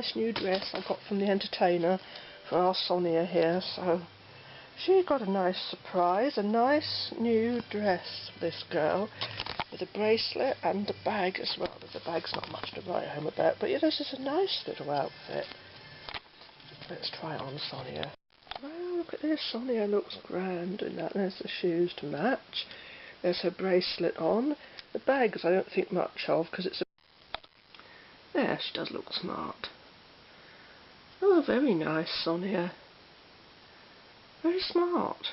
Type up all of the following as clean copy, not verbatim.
nice new dress I got from the entertainer for our Sonia here, so she got a nice surprise, a nice new dress for this girl, with a bracelet and a bag as well. The bag's not much to write home about, but yeah, this is a nice little outfit. Let's try on Sonia. Wow, look at this, Sonia looks grand in that. There's the shoes to match. There's her bracelet on. The bags I don't think much of, because it's a... There, she does look smart. Oh, very nice, Sonia. Very smart.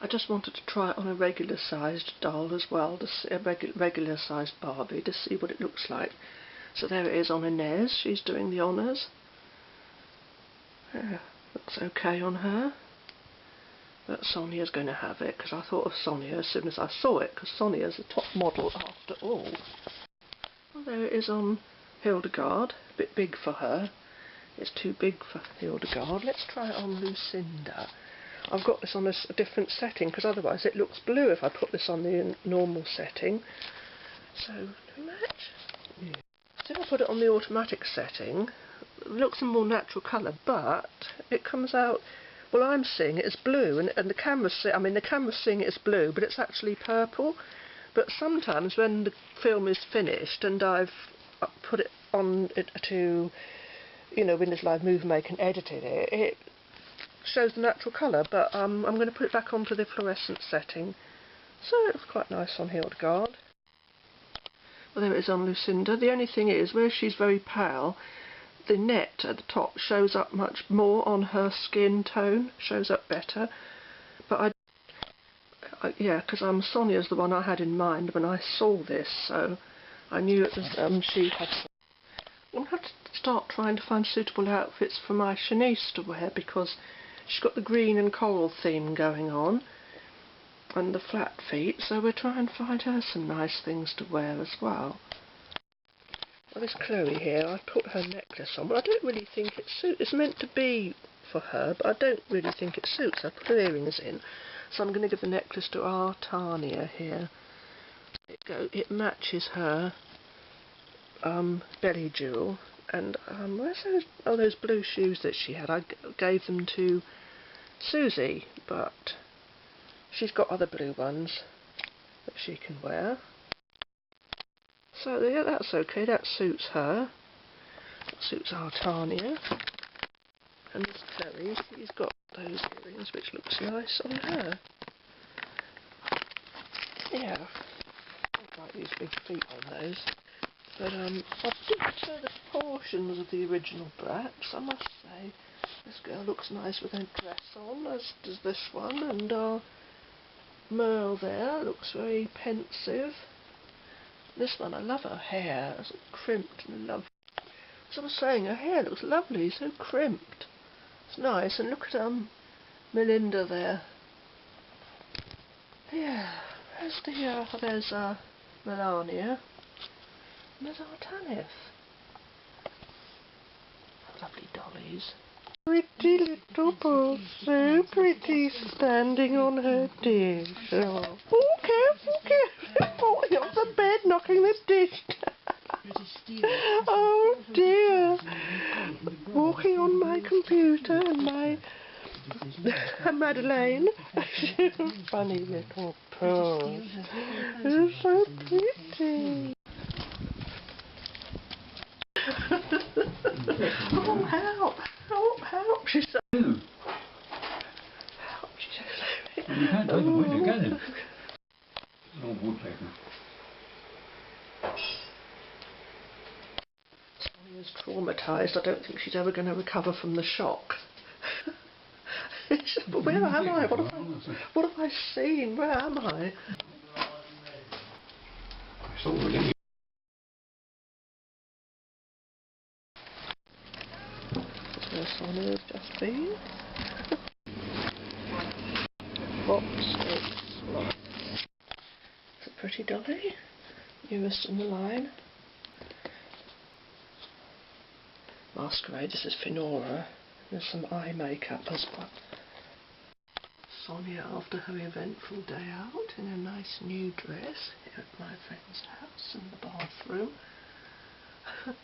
I just wanted to try it on a regular sized doll as well, to see a regular sized Barbie, to see what it looks like. So there it is on Inez, she's doing the honours. Yeah, looks okay on her. But Sonia's going to have it, because I thought of Sonia as soon as I saw it, because Sonia's the top model after all. Well, there it is on Hildegard, a bit big for her. It's too big for Hildegard. Let's try it on Lucinda. I've got this on a different setting, because otherwise it looks blue if I put this on the normal setting. So, do we match? Yeah. So if I put it on the automatic setting, it looks a more natural colour, but it comes out... Well, I'm seeing it as blue, and the camera's seeing it as blue, but it's actually purple. But sometimes when the film is finished and I've put it on to, you know, Windows Live Movie Maker and edited it, it shows the natural colour. But I'm going to put it back onto the fluorescent setting. So it looks quite nice on Hildegard. Well, there it is on Lucinda. The only thing is, where she's very pale, the net at the top shows up much more on her skin tone, shows up better. But yeah, because Sonia's the one I had in mind when I saw this, so I knew it was she had. I'm going to have to start trying to find suitable outfits for my Shanice to wear, because she's got the green and coral theme going on, and the flat feet, so we're trying to find her some nice things to wear as well. Well, this Chloe here, I put her necklace on. Well, I don't really think it suits. It's meant to be for her, but I don't really think it suits. I put her earrings in, so I'm going to give the necklace to our Tanya here. It matches her belly jewel, and where's those? Oh, those blue shoes that she had. I gave them to Susie, but she's got other blue ones that she can wear. So yeah, that's okay, that suits her. That suits our Tanya. And this Chloe, she's got those earrings, which looks nice on her. Yeah, I don't like these big feet on those. But I did prefer the proportions of the original Bratz, I must say. This girl looks nice with her dress on, as does this one, and our Merle there looks very pensive. This one, I love her hair, it's crimped and lovely. As I was saying, her hair looks lovely, so crimped. It's nice, and look at Melinda there. Yeah, there's Melania. And there's our Tanith. Lovely dollies. Pretty little ball, so pretty, standing on her dish. Oh, careful, falling off the bed, knocking the dish down. Oh dear. Walking on my computer and my Madeleine. Funny little pearls. They're so pretty. Oh, help! Help! She's so... Help! She's so slow. You can't take them with you, can you? Oh, woodpecker. Sonia's traumatised. I don't think she's ever going to recover from the shock. But where am I? What have I seen? Where am I? I saw it. Where Sonia's just been. Box it's life. It's a pretty dolly. Newest in the line. Masquerade, this is Finora. There's some eye makeup as well. Sonia after her eventful day out in a nice new dress here at my friend's house in the bathroom. There's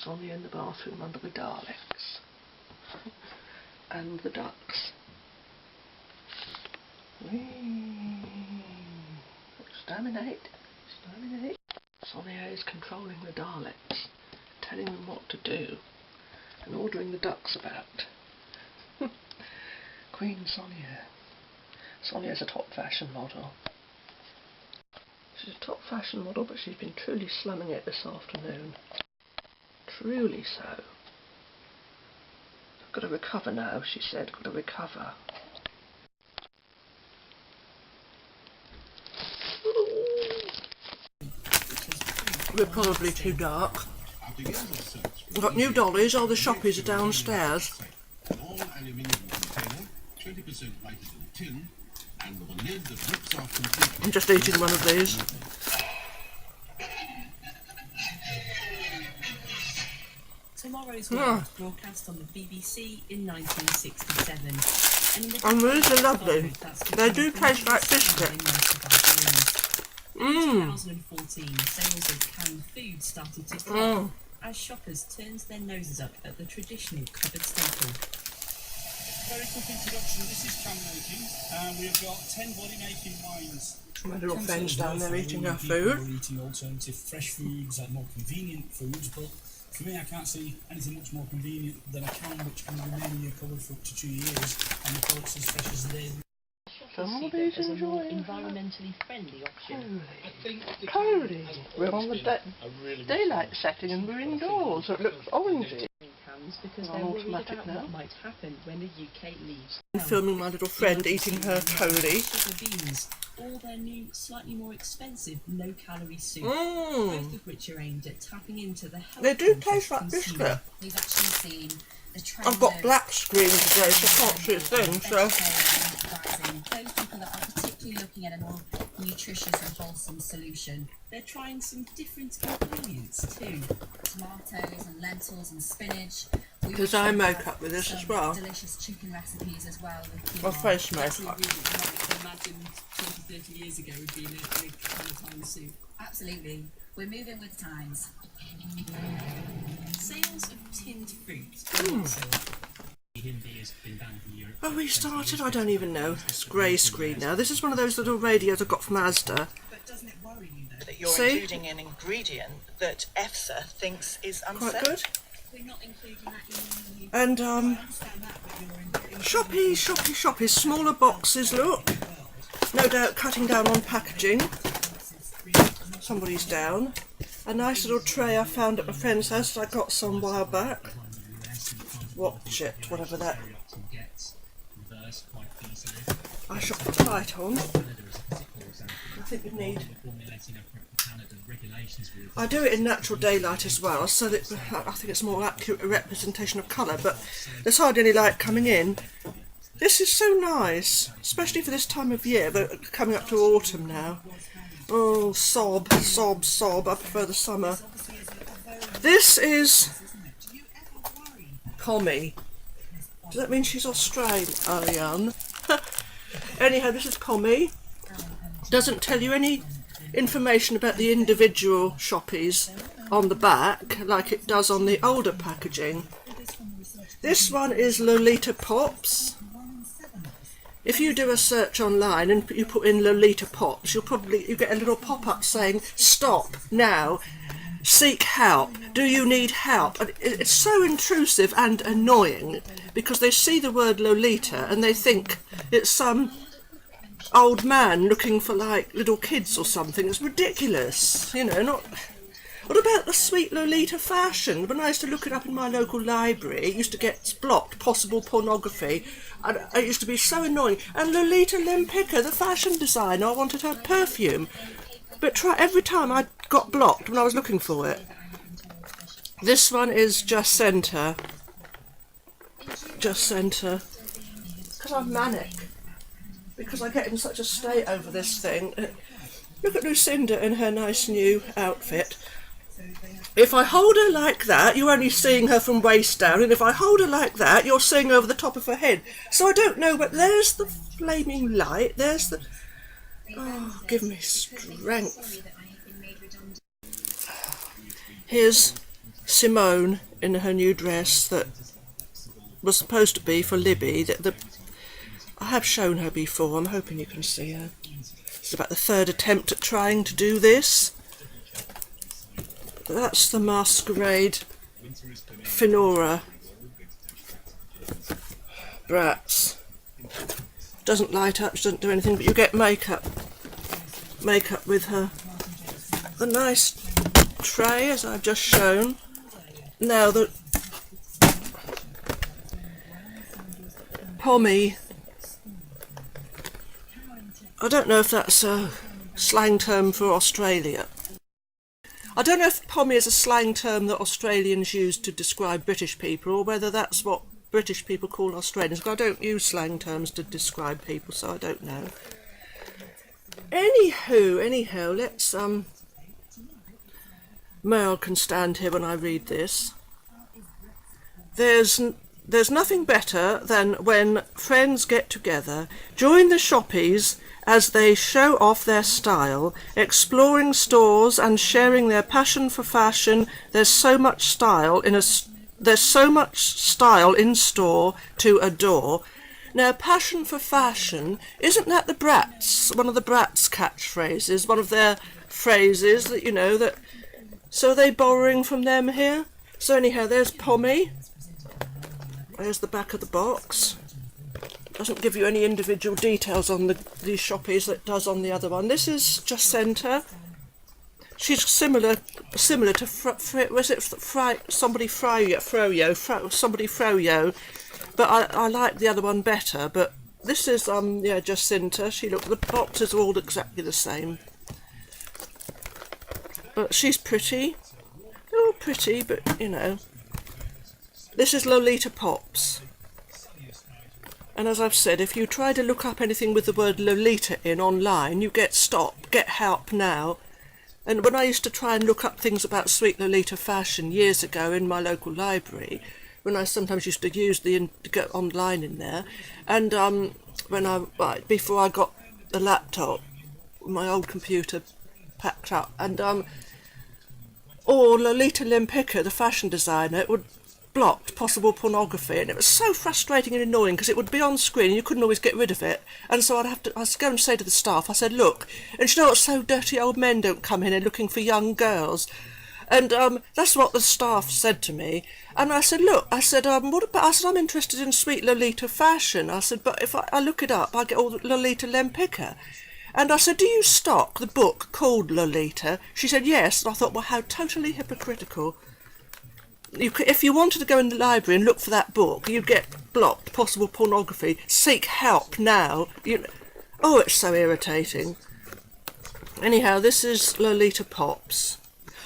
Sonia in the bathroom under the Daleks. And the ducks. Whee! Exterminate! Exterminate! Sonia is controlling the Daleks, telling them what to do, and ordering the ducks about. Queen Sonia. Sonia's a top fashion model. She's a top fashion model, but she's been truly slumming it this afternoon. Truly so. I've got to recover now, she said. Got to recover. We're probably too dark. We've got new dollies, all the shoppies are downstairs. I'm just eating one of these. Tomorrow's World broadcast on the BBC in 1967. And these are lovely. They do taste like biscuit. In 2014, sales of canned food started to fall as shoppers turned their noses up at the traditional cupboard staple. Very quick introduction, this is can making, and we've got 10 body making wines. My little friend's down there eating her food. Eating alternative fresh foods, like more convenient foods, but for me I can't see anything much more convenient than a can which can remain in your cupboard for up to 2 years and the products as fresh as they. Somebody's As a more enjoying environmentally friendly option. Cody. We're on the daylight setting and we're indoors, so it looks orangey. Because I'm they're worried automatic about now. what might happen when the UK leaves. I'm filming my little friend eating her Cody. Sugar beans, or their new, slightly more expensive, low-calorie soup, both of which are aimed at tapping into the health. They do conscious taste like consumer. biscuit. We've actually seen the trend I've got of black screen today, so I can't see a thing, so... rising. Those people that are particularly looking at a more nutritious and wholesome solution. They're trying some different ingredients too. Tomatoes and lentils and spinach. There's eye makeup with this as well. Delicious chicken recipes as well. Or face makeup. Imagine 20, 30 years ago would be in a kind of time soup. Absolutely. We're moving with times. Sales of tinned fruit. Oh, we started? I don't even know. It's grey screen now. This is one of those little radios I got from Asda. But doesn't it worry you though? That you're including an ingredient that EFSA thinks is unsafe. Quite good. We're not including that in the And, Shoppies, smaller boxes, look. No doubt cutting down on packaging. Somebody's down. A nice little tray I found at my friend's house that I got some while back. Watch it, whatever that. I shop the tight on. I think we need. I do it in natural daylight as well, so that I think it's a more accurate representation of colour, but there's hardly any light coming in. This is so nice, especially for this time of year, but coming up to autumn now. Oh, sob, sob, sob, I prefer the summer. This is Commie. Does that mean she's Australian? Anyhow, this is Commie. Doesn't tell you any information about the individual shoppies on the back like it does on the older packaging. This one is Lolita Pops. If you do a search online and you put in Lolita Pops, you get a little pop-up saying stop now, seek help, do you need help? And it's so intrusive and annoying because they see the word Lolita and they think it's some old man looking for like little kids or something. It's ridiculous, you know. Not. What about the sweet Lolita fashion? When I used to look it up in my local library, it used to get blocked, possible pornography, and it used to be so annoying. And Lolita Lempica, the fashion designer, I wanted her perfume, but every time I got blocked when I was looking for it. This one is Just Centre. Just Centre. Because I'm manic. Because I get in such a state over this thing. Look at Lucinda in her nice new outfit. If I hold her like that, you're only seeing her from waist down, and if I hold her like that, you're seeing over the top of her head. So I don't know, but there's the flaming light, there's the... Oh, give me strength. Here's Simone in her new dress that was supposed to be for Libby. I have shown her before, I'm hoping you can see her. It's about the third attempt at trying to do this. That's the masquerade Finora Bratz. Doesn't light up, she doesn't do anything, but you get makeup with her. The nice tray, as I've just shown. Now the pommy, I don't know if that's a slang term for Australia. I don't know if pommy is a slang term that Australians use to describe British people, or whether that's what British people call Australians. But I don't use slang terms to describe people, so I don't know. Anyhow, let's Mel can stand here when I read this. There's nothing better than when friends get together, join the Shoppies as they show off their style, exploring stores and sharing their passion for fashion. There's so much style in store to adore. Now, passion for fashion, isn't that the Bratz, one of the Bratz catchphrases, one of their phrases that, you know, that, so are they borrowing from them here? So anyhow, there's Pommy. There's the back of the box. Doesn't give you any individual details on these Shoppies that it does on the other one. This is Jacinta. She's similar to somebody Froyo, but I like the other one better. But this is Jacinta. The boxes are all exactly the same. But she's pretty. They're all pretty, but you know. This is Lolita Pops. And as I've said, if you try to look up anything with the word Lolita in online, you get stop, get help now. And when I used to try and look up things about Sweet Lolita fashion years ago in my local library, when I sometimes used to use to go online in there, and before I got the laptop, my old computer packed up, and Lolita Lempicka, the fashion designer, it would blocked possible pornography, and it was so frustrating and annoying because it would be on screen and you couldn't always get rid of it. And so I'd go and say to the staff, I said, look, and you know what, so dirty old men don't come in here looking for young girls. And that's what the staff said to me. And I said, look, what about, I said, I'm interested in Sweet Lolita fashion. I said, but if I look it up, I get all the Lolita Lempicka. And I said, do you stock the book called Lolita? She said, yes. And I thought, well, how totally hypocritical. If you wanted to go in the library and look for that book, you'd get blocked, possible pornography, seek help now. It's so irritating. Anyhow, this is Lolita Pops.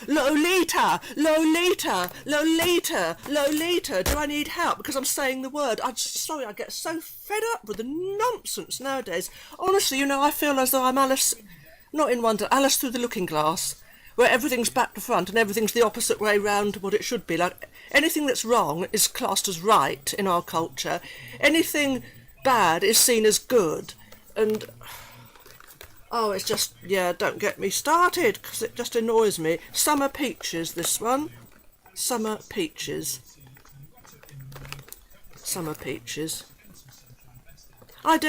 Lolita! Lolita! Lolita! Lolita! Do I need help? Because I'm saying the word. I get so fed up with the nonsense nowadays. Honestly, I feel as though I'm Alice, not in Wonder, Alice through the looking glass, where everything's back to front and everything's the opposite way round to what it should be. Like, anything that's wrong is classed as right in our culture. Anything bad is seen as good. And, it's just, don't get me started, because it just annoys me. Summer Peaches, this one. Summer Peaches. Summer Peaches. I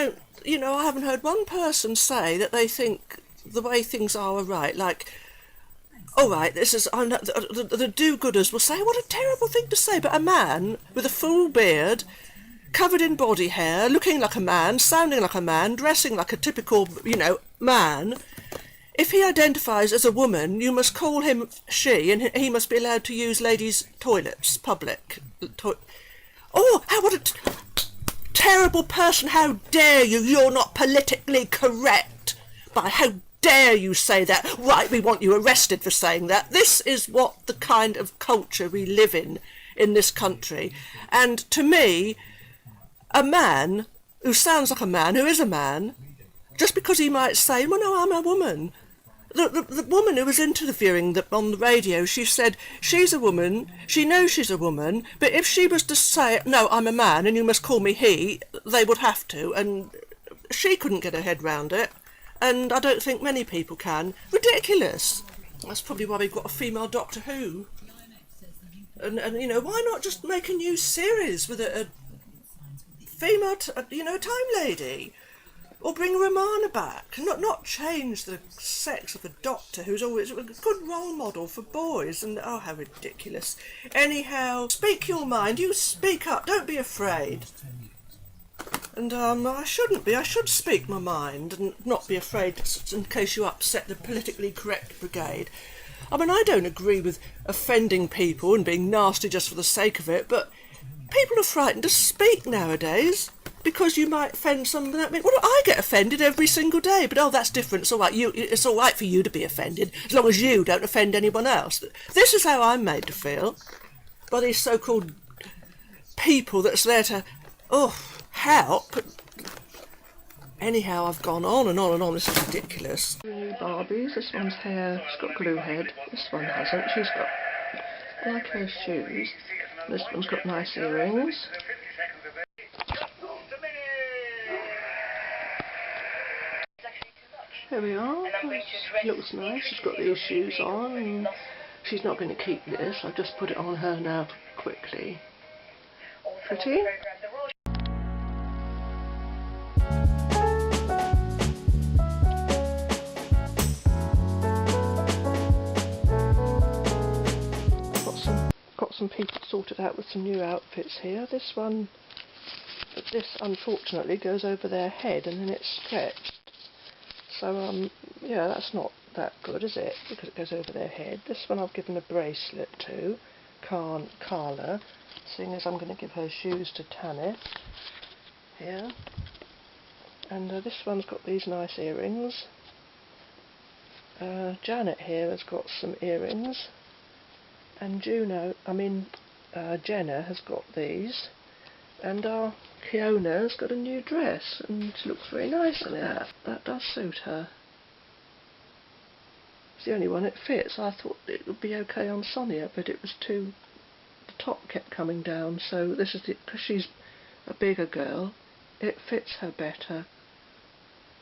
haven't heard one person say that they think the way things are right. Like, all right, the do-gooders will say, what a terrible thing to say, but a man with a full beard, covered in body hair, looking like a man, sounding like a man, dressing like a typical, man, if he identifies as a woman, you must call him she, and he must be allowed to use ladies' toilets, public. What a terrible person, how dare you, you're not politically correct. How dare you say that? Right, we want you arrested for saying that. This is what the kind of culture we live in this country. And to me, a man who sounds like a man, who is a man, just because he might say, well, no, I'm a woman. The woman who was interviewing on the radio, she said she's a woman, she knows she's a woman, but if she was to say, no, I'm a man and you must call me he, they would have to, and she couldn't get her head round it. And I don't think many people can. Ridiculous. That's probably why we've got a female Doctor Who. And you know, why not just make a new series with a female, time lady? Or bring Romana back, not change the sex of the Doctor, who's always a good role model for boys, and oh, how ridiculous. Anyhow, speak your mind, you speak up, don't be afraid. And I shouldn't be, I should speak my mind and not be afraid in case you upset the politically correct brigade. I mean, I don't agree with offending people and being nasty just for the sake of it, but people are frightened to speak nowadays. Because you might offend someone. Well, I get offended every single day, but that's different. It's all right. It's all right for you to be offended, as long as you don't offend anyone else. This is how I'm made to feel by these so-called people that's there to, help. Anyhow, I've gone on and on and on. This is ridiculous. New Barbies. This one's hair. She's got glue head. This one hasn't. She's got, I like her shoes. This one's got nice earrings. There we are. She looks nice. She's got these shoes on. And she's not going to keep this. I've just put it on her now quickly. Pretty. Got some people sorted out with some new outfits here. This unfortunately goes over their head and then it's stretched. So, yeah, that's not that good, is it? Because it goes over their head. This one I've given a bracelet to, Carla, seeing as I'm going to give her shoes to Tanith. Here. And this one's got these nice earrings. Janet here has got some earrings. And Jenna has got these. And our Fiona's got a new dress, and she looks very nice in it. That does suit her. It's the only one it fits. I thought it would be okay on Sonia, but it was the top kept coming down, so this is because she's a bigger girl, it fits her better.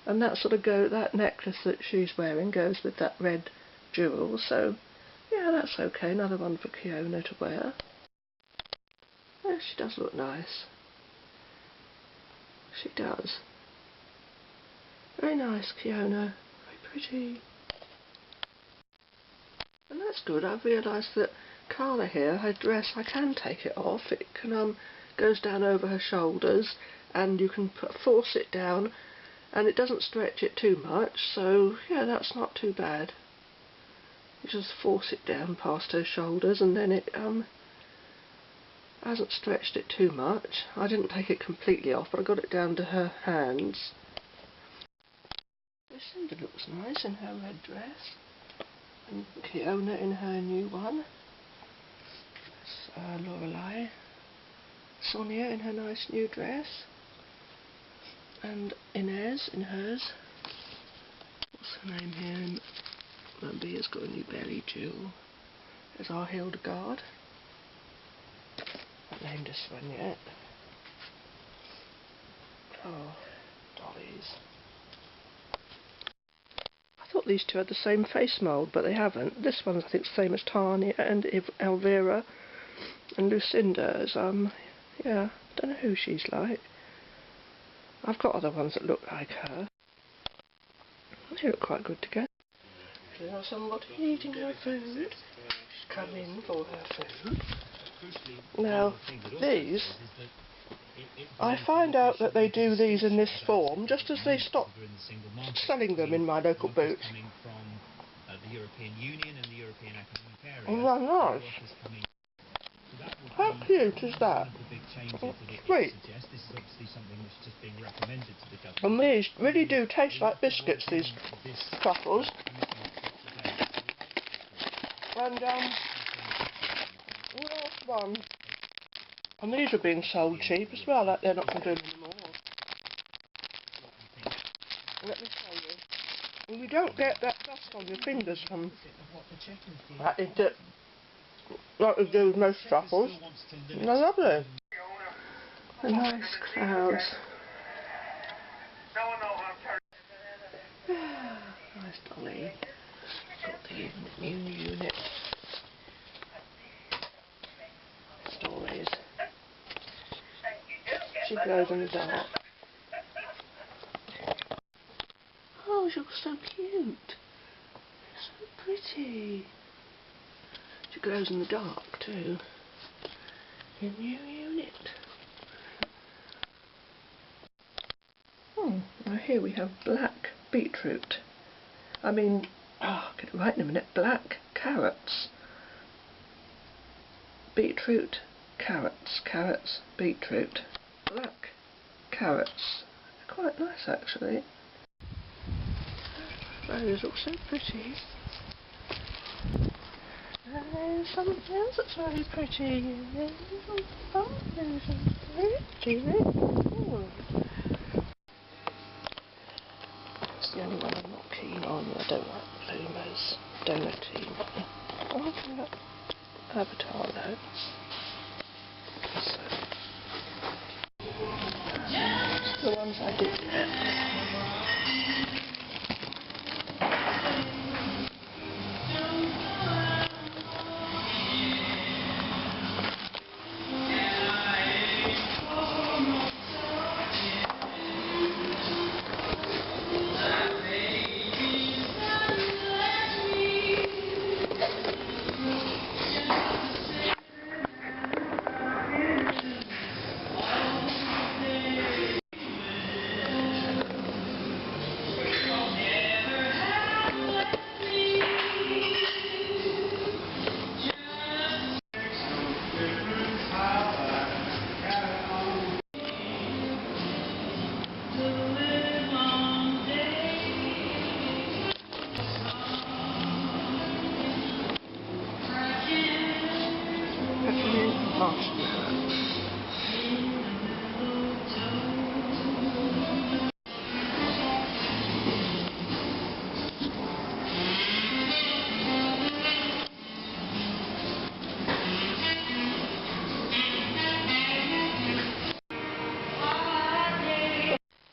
And that necklace that she's wearing goes with that red jewel, so yeah, that's okay. Another one for Fiona to wear. Yeah, she does look nice. She does. Very nice, Fiona. Very pretty. And that's good. I've realised that Carla here, her dress, I can take it off. It can goes down over her shoulders, and you can force it down, and it doesn't stretch it too much. So yeah, that's not too bad. You just force it down past her shoulders, and then it hasn't stretched it too much. I didn't take it completely off, but I got it down to her hands. Lucinda looks nice in her red dress, and Fiona in her new one. That's Lorelei. Sonia in her nice new dress, and Inez in hers. What's her name here? Mambia's got a new belly jewel. There's our Hildegard. Not named this one yet. Oh, dollies. I thought these two had the same face mould, but they haven't. This one's, I think, the same as Tanya and Elvira, and Lucinda's. Yeah, don't know who she's like. I've got other ones that look like her. They look quite good together. There's somebody eating her food. She's come in for her food. Now, these, I find out that they do these in this form just as they stop selling them in my local boots. And they're nice. How cute is that? Sweet. And these really do taste like biscuits, these truffles. And the last one. And these are being sold cheap as well, like they're not going to do them anymore. Let me show you. And you don't get that dust on your fingers from that like you do with most truffles. And they're lovely. The nice clouds. Nice dolly. Got the new unit. she glows in the dark. Oh, she looks so cute. So pretty. She glows in the dark too. In new unit. Now here we have black beetroot. I'll get it right in a minute. Black carrots. Beetroot, carrots, carrots, beetroot. Black carrots. They're quite nice actually. Those look so pretty. There's something else that's very pretty. There's something pretty. Ooh. It's the only one I'm not keen on. I don't like bloomers. Donutty. I like that Avatar though. So, the ones I did get.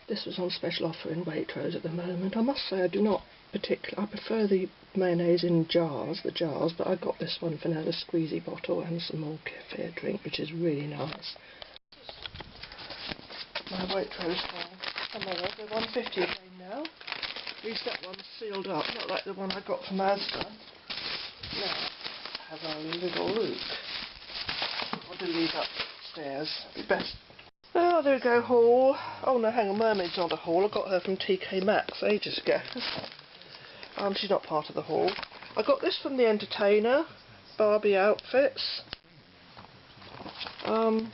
This was on special offer in Waitrose at the moment. I must say I do not particularly. I prefer the mayonnaise in jars, but I got this one for now, the squeezy bottle and some more kefir drink, which is really nice. My Waitrose haul. They're 150 again now. At least that one's sealed up, not like the one I got from Asda. Now, have a little look. I'll do these upstairs. It'd be best. Oh, there we go, haul. Oh no, hang on, Mermaid's not a haul. I got her from TK Maxx ages ago. She's not part of the haul. I got this from the Entertainer, Barbie outfits. And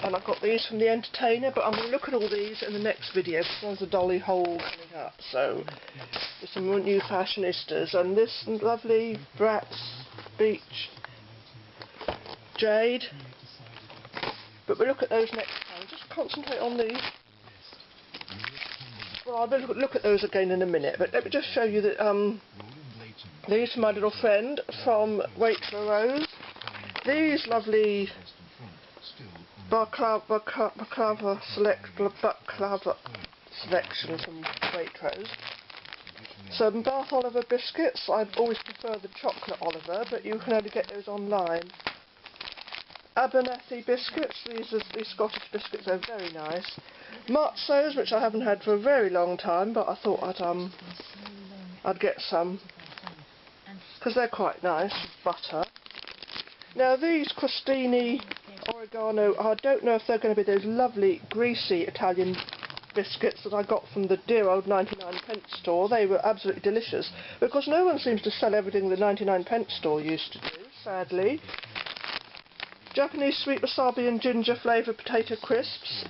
I got these from the Entertainer, but I'm going to look at all these in the next video because there's a Dolly haul coming up. So, there's some new fashionistas, and this lovely Bratz Beach Jade. But we'll look at those next time. Just concentrate on these. Well, I'll look at those again in a minute. But let me just show you that these are my little friend from Waitrose. These lovely baklava selection from Waitrose. Some Bath Oliver biscuits. I always prefer the chocolate Oliver, but you can only get those online. Abernethy biscuits, these Scottish biscuits, they're very nice. Matzos, which I haven't had for a very long time, but I thought I'd get some because they're quite nice. Butter. Now these crostini oregano, I don't know if they're going to be those lovely greasy Italian biscuits that I got from the dear old 99p store. They were absolutely delicious because no one seems to sell everything the 99p store used to do, sadly. Japanese sweet wasabi and ginger flavoured potato crisps.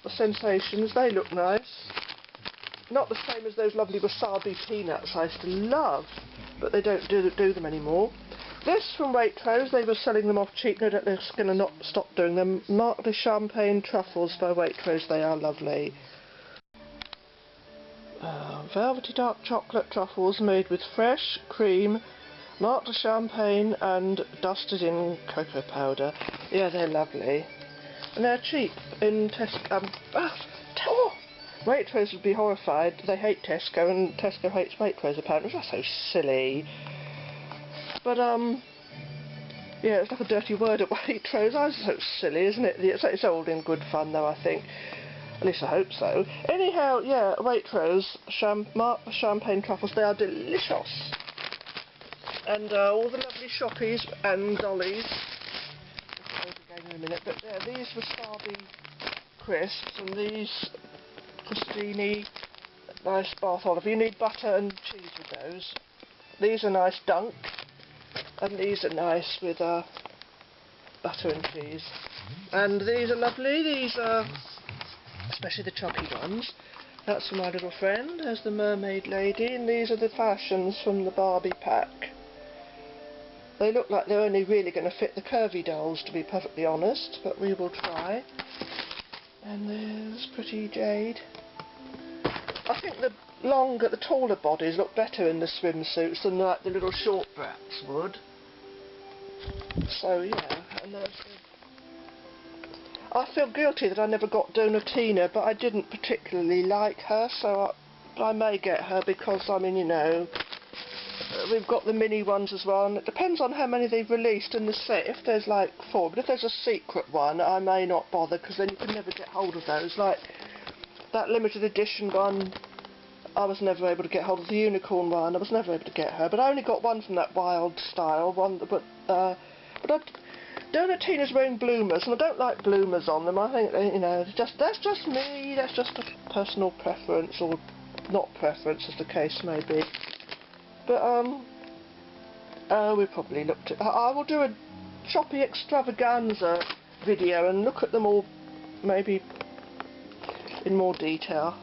The sensations, they look nice. Not the same as those lovely wasabi peanuts I used to love, but they don't do them anymore. This from Waitrose, they were selling them off cheap, no doubt they're going to not stop doing them. Marc de Champagne truffles by Waitrose, they are lovely. Velvety dark chocolate truffles made with fresh cream, Marc de Champagne and dusted in cocoa powder. Yeah, they're lovely. And they're cheap in Tesco. Waitrose would be horrified. They hate Tesco and Tesco hates Waitrose apparently. That's so silly. But Yeah, it's like a dirty word at Waitrose. I was so silly, isn't it? It's all in good fun though, I think. At least I hope so. Anyhow, yeah, Waitrose champagne truffles, they are delicious. And all the lovely Shoppies and Dollies. I'll close again in a minute. But yeah, these were Barbie crisps, and these crostini, nice bath olive. You need butter and cheese with those. These are nice dunk, and these are nice with butter and cheese. And these are lovely. These are, especially the choppy ones. That's for my little friend. There's the mermaid lady, and these are the fashions from the Barbie pack. They look like they're only really going to fit the curvy dolls, to be perfectly honest, but we will try. And there's pretty Jade. I think the taller bodies look better in the swimsuits than like the little short brats would. So yeah, and there's I feel guilty that I never got Donatina, but I didn't particularly like her, so I may get her because, I mean, you know, we've got the mini ones as well, and it depends on how many they've released in the set. If there's like 4, but if there's a secret one, I may not bother, because then you can never get hold of those. Like that limited edition one, I was never able to get hold of. The unicorn one, I was never able to get her, but I only got one from that wild style one. But Donatina's wearing bloomers, and I don't like bloomers on them. I think, you know, that's just me. That's just a personal preference, or not preference, as the case may be. But we probably looked at. I will do a Shoppy extravaganza video and look at them all, maybe in more detail.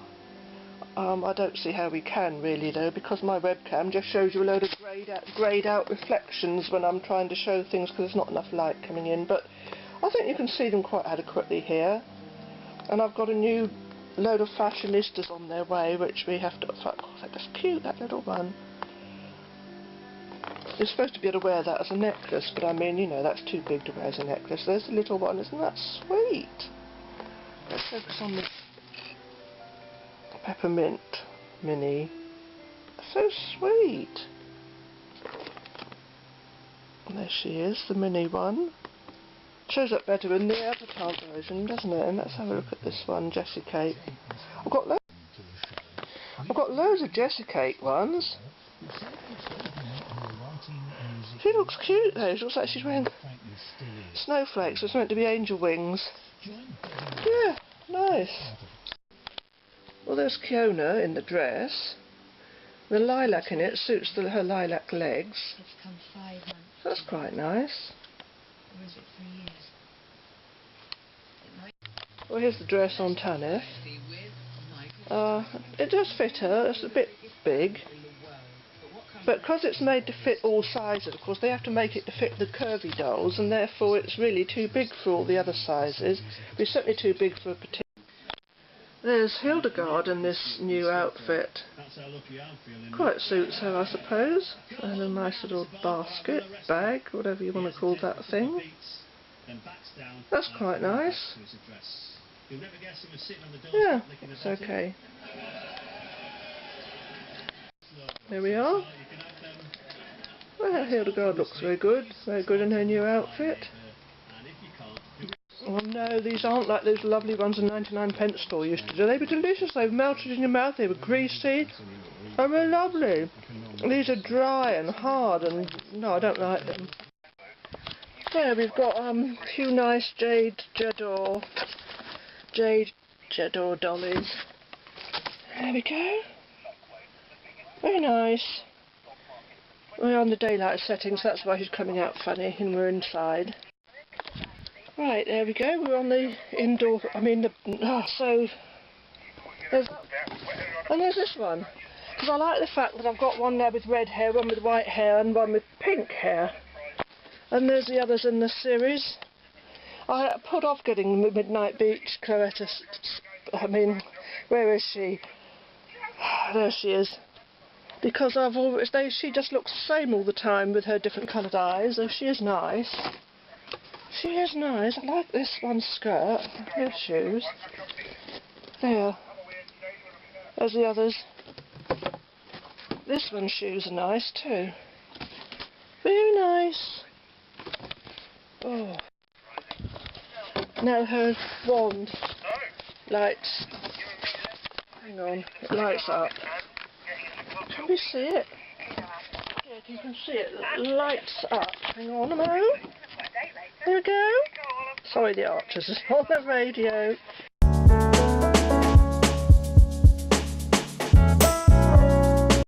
I don't see how we can really though, because my webcam just shows you a load of greyed out reflections when I'm trying to show things, because there's not enough light coming in. But I think you can see them quite adequately here. And I've got a new load of fashionistas on their way, which we have to. Oh, that's cute, that little one. You're supposed to be able to wear that as a necklace, but I mean, you know, that's too big to wear as a necklace. There's the little one, isn't that sweet? Let's focus on the peppermint mini. So sweet. And there she is, the mini one. Shows up better in the avatar version, doesn't it? And let's have a look at this one, Jessie Cake. I've got loads of Jessie Cake ones. She looks cute though. She looks like she's wearing snowflakes. It's meant to be angel wings. Yeah, nice. Well, there's Kiona in the dress. The lilac in it suits her lilac legs. That's quite nice. Well, here's the dress on Tanith. It does fit her. It's a bit big. But because it's made to fit all sizes, of course, they have to make it to fit the curvy dolls, and therefore it's really too big for all the other sizes. It's certainly too big for a petite. There's Hildegard in this new outfit. Quite suits her, I suppose. And a nice little basket, bag, whatever you want to call that thing. That's quite nice. Yeah, it's okay. There we are. Well, Hildegard looks very good in her new outfit. Oh no, these aren't like those lovely ones the 99p store used to do. They were delicious, they melted in your mouth, they were greasy, they were lovely. These are dry and hard, and no, I don't like them. There we've got a few nice Jade Jedor dollies. There we go. Very nice. We're on the daylight settings, that's why she's coming out funny, and we're inside. Right, there we go, we're on the indoor, so, there's this one. Because I like the fact that I've got one there with red hair, one with white hair, and one with pink hair. And there's the others in the series. I put off getting the Midnight Beach Cloetta, where is she? There she is. Because she just looks the same all the time with her different coloured eyes, though she is nice. She is nice. I like this one skirt. Her shoes. There. There's the others. This one's shoes are nice too. Very nice. Oh. Now her wand lights. Hang on, it lights up. Can we see it? Yeah, you can see it. It lights up. Hang on a moment. There we go. Sorry, the Archers is on the radio.